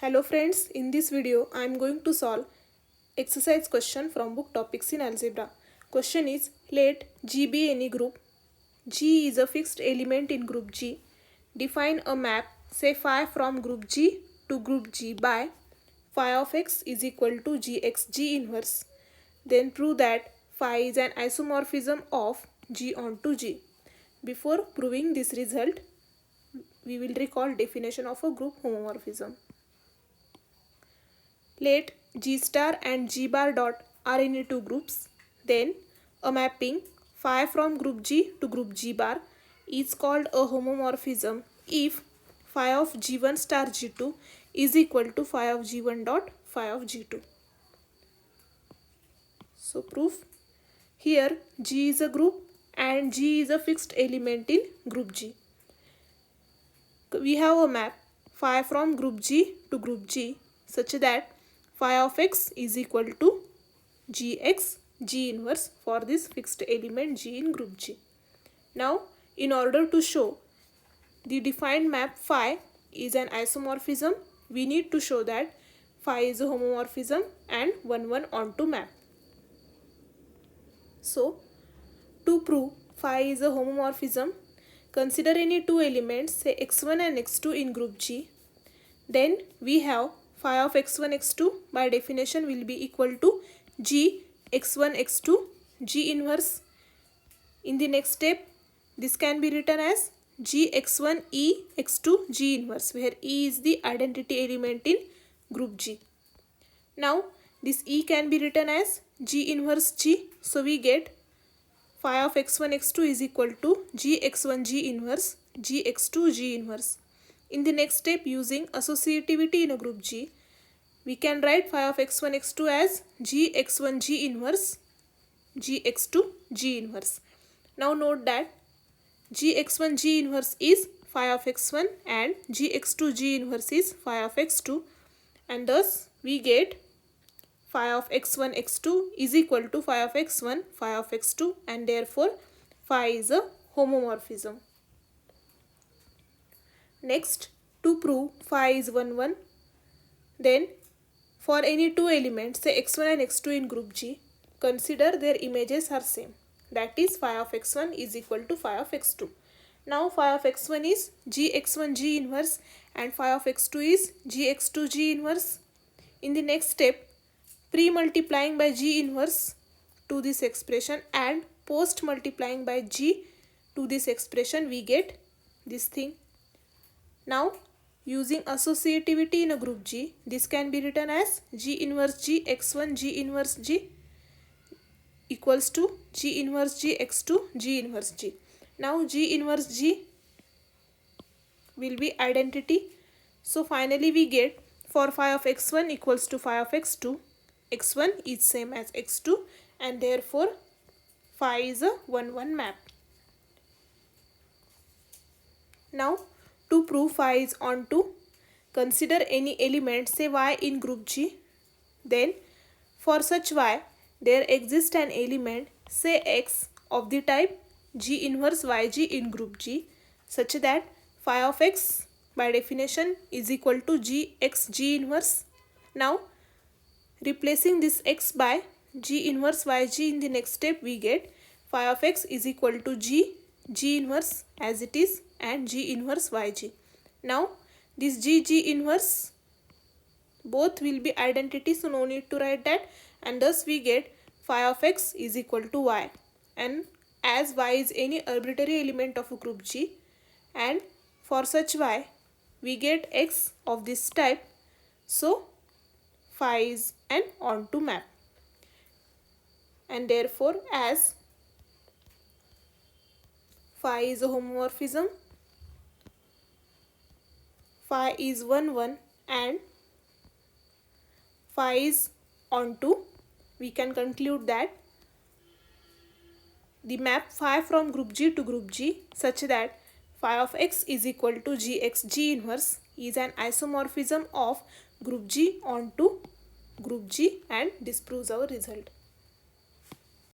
Hello friends, in this video I am going to solve exercise question from book Topics in Algebra. Question is, let G be any group. G is a fixed element in group G. Define a map, say phi from group G to group G by phi of x is equal to Gx inverse. Then prove that phi is an isomorphism of G onto G. Before proving this result, we will recall definition of a group homomorphism. Let G star and G bar dot are any two groups. Then a mapping phi from group G to group G bar is called a homomorphism if phi of G1 star G2 is equal to phi of G1 dot phi of G2. So proof. Here G is a group and G is a fixed element in group G. We have a map phi from group G to group G such that phi of x is equal to Gx G inverse for this fixed element G in group G. Now, in order to show the defined map phi is an isomorphism, we need to show that phi is a homomorphism and 1 onto map. So, to prove phi is a homomorphism, consider any two elements, say x1 and x2 in group G. Then we have phi of x1 x2 by definition will be equal to G x1 x2 G inverse. In the next step, this can be written as G x1 E x2 G inverse, where E is the identity element in group G. Now this E can be written as G inverse G, so we get phi of x1 x2 is equal to G x1 G inverse G x2 G inverse. In the next step, using associativity in a group G, we can write phi of x1 x2 as G x1 G inverse G x2 G inverse. Now note that G x1 G inverse is phi of x1 and G x2 G inverse is phi of x2, and thus we get phi of x1 x2 is equal to phi of x1 phi of x2, and therefore phi is a homomorphism. Next, to prove phi is 1, then for any two elements, say x1 and x2 in group G, consider their images are same. That is phi of x1 is equal to phi of x2. Now phi of x1 is G x1 G inverse and phi of x2 is G x2 G inverse. In the next step, pre-multiplying by G inverse to this expression and post-multiplying by G to this expression, we get this thing. Now, using associativity in a group G, this can be written as G inverse G x1 G inverse G equals to G inverse G x2 G inverse G. Now G inverse G will be identity. So finally we get for phi of x1 equals to phi of x2, x1 is same as x2, and therefore phi is a 1 map. Now to prove phi is onto, consider any element, say y in group G. Then for such y, there exists an element, say x, of the type G inverse yg in group G, such that phi of x by definition is equal to G x G inverse. Now replacing this x by G inverse yg in the next step, we get phi of x is equal to G inverse as it is and G inverse yg. Now this G inverse both will be identity, so no need to write that, and thus we get phi of x is equal to y, and as y is any arbitrary element of a group G, and for such y we get x of this type, so phi is an onto map, and therefore as phi is a homomorphism, phi is 1 and phi is onto, we can conclude that the map phi from group G to group G such that phi of x is equal to Gx G inverse is an isomorphism of group G onto group G, and this proves our result.